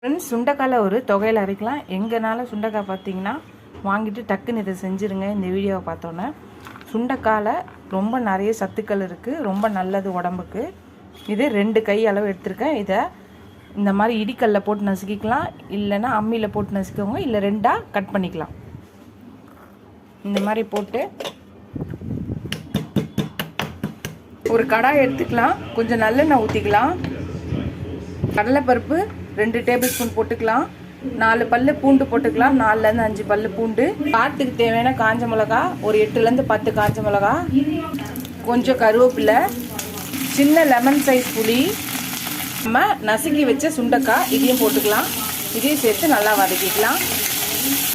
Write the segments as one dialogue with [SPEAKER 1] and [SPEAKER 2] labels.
[SPEAKER 1] Friends, சுண்டைக்காயில் ஒரு தொகையில் அரைக்கலாம். எங்கனால சுண்டைக்காய் பார்த்தீங்கன்னா வாங்கிட்டு டக்குன்னு இதை செஞ்சுருங்க. இந்த வீடியோவை பார்த்தோன்னே சுண்டைக்காயில் ரொம்ப நிறைய சத்துக்கள் இருக்குது, ரொம்ப நல்லது உடம்புக்கு. இது 2 கை அளவு எடுத்திருக்கேன். இதை இந்த மாதிரி இடிக்கல்ல போட்டு நசுக்கிக்கலாம், இல்லைன்னா அம்மியில் போட்டு நசுக்கோங்க, இல்லை 2ஆக கட் பண்ணிக்கலாம். இந்த மாதிரி போட்டு ஒரு கடாய் எடுத்துக்கலாம். கொஞ்சம் நல்லெண்ணெய் ஊற்றிக்கலாம். கடலைப்பருப்பு 2 டேபிள் ஸ்பூன் போட்டுக்கலாம். 4 பல்லு பூண்டு போட்டுக்கலாம். 4லேருந்து 5 பல்லு பூண்டு. காரத்துக்கு தேவையான காஞ்ச மிளகா ஒரு 8லேருந்து 10 காஞ்ச மிளகா, கொஞ்சம் கருவேப்பிலை, சின்ன லெமன் சைஸ் புளி, நம்ம நசுக்கி வச்ச சுண்டைக்காய் இதையும் போட்டுக்கலாம். இதையும் சேர்த்து நல்லா வதக்கிக்கலாம்.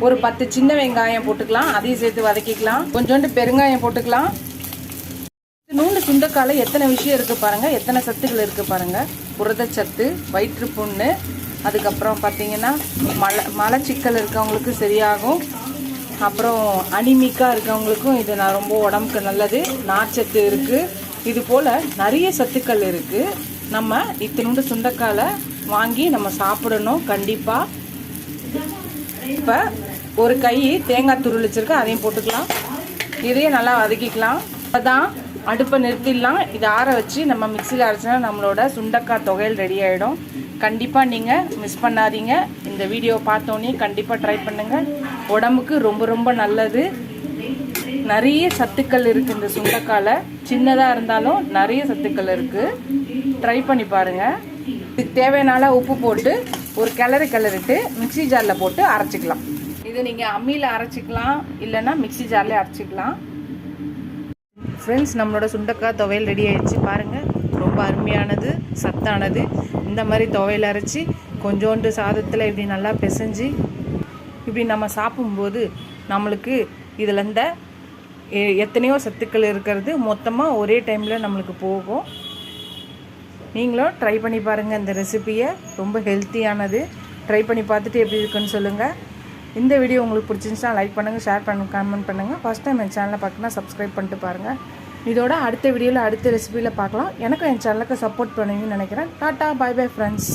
[SPEAKER 1] ஒரு 10 சின்ன வெங்காயம் போட்டுக்கலாம், அதையும் சேர்த்து வதக்கிக்கலாம். கொஞ்சோண்டு பெருங்காயம் போட்டுக்கலாம். நூண்டு சுண்டைக்காயில் எத்தனை விஷயம் இருக்குது பாருங்கள், எத்தனை சத்துக்கள் இருக்குது பாருங்கள். புரதச்சத்து, வயிற்று புண்ணு, அதுக்கப்புறம் பார்த்தீங்கன்னா மலச்சிக்கல் இருக்கவங்களுக்கு சரியாகும். அப்புறம் அனிமிக்காக இருக்கவங்களுக்கும் இது நான் ரொம்ப உடம்புக்கு நல்லது. நார்ச்சத்து இருக்குது. இது போல் நிறைய சத்துக்கள் இருக்குது. நம்ம இத்தினூண்டு சுண்டைக்காயில் வாங்கி நம்ம சாப்பிடணும் கண்டிப்பாக. இப்போ ஒரு கை தேங்காய் துருள் வச்சுருக்கேன், அதையும் போட்டுக்கலாம். இதையும் நல்லா வதக்கிக்கலாம். அப்போதான் அடுப்பை நிறுத்திடலாம். இதை ஆற வச்சு நம்ம மிக்சியில் அரைச்சினா நம்மளோட சுண்டைக்காய் தொகையில் ரெடி ஆகிடும். கண்டிப்பாக நீங்கள் மிஸ் பண்ணாதீங்க. இந்த வீடியோ பார்த்தோன்னே கண்டிப்பாக ட்ரை பண்ணுங்கள். உடம்புக்கு ரொம்ப ரொம்ப நல்லது. நிறைய சத்துக்கள் இருக்குது இந்த சுண்டைக்காயில். சின்னதாக இருந்தாலும் நிறைய சத்துக்கள் இருக்குது. ட்ரை பண்ணி பாருங்கள். இதுக்கு தேவையான உப்பு போட்டு ஒரு கிளறிட்டு மிக்சி ஜாரில் போட்டு அரைச்சிக்கலாம். இது நீங்கள் அம்மியில் அரைச்சிக்கலாம், இல்லைன்னா மிக்சி ஜாரில் அரைச்சிக்கலாம். ஃப்ரெண்ட்ஸ், நம்மளோட சுண்டைக்காய் துவையல் ரெடி ஆகிடுச்சு பாருங்கள். ரொம்ப அருமையானது, சத்தானது. இந்த மாதிரி துவையல் அரைச்சி கொஞ்சோண்டு சாதத்தில் இப்படி நல்லா பிசைஞ்சு இப்படி நம்ம சாப்பிடும்போது நம்மளுக்கு இதில் இந்த எத்தனையோ சத்துக்கள் இருக்கிறது மொத்தமாக ஒரே டைமில் நம்மளுக்கு போகும். நீங்களும் ட்ரை பண்ணி பாருங்கள் இந்த ரெசிபியை. ரொம்ப ஹெல்த்தியானது. ட்ரை பண்ணி பார்த்துட்டு எப்படி இருக்குன்னு சொல்லுங்கள். இந்த வீடியோ உங்களுக்கு பிடிச்சிருந்துச்சுன்னா லைக் பண்ணுங்கள், ஷேர் பண்ணுங்கள், கமெண்ட் பண்ணுங்கள். ஃபஸ்ட் டைம் என் சேனலை பார்க்கணுன்னா சப்ஸ்கிரைப் பண்ணிட்டு பாருங்கள். இதோட அடுத்த வீடியோவில் அடுத்த ரெசிபியில் பார்க்கலாம். எனக்கும் என் சேனலுக்கு சப்போர்ட் பண்ணுவீங்கன்னு நினைக்கிறேன். Tata, bye bye friends.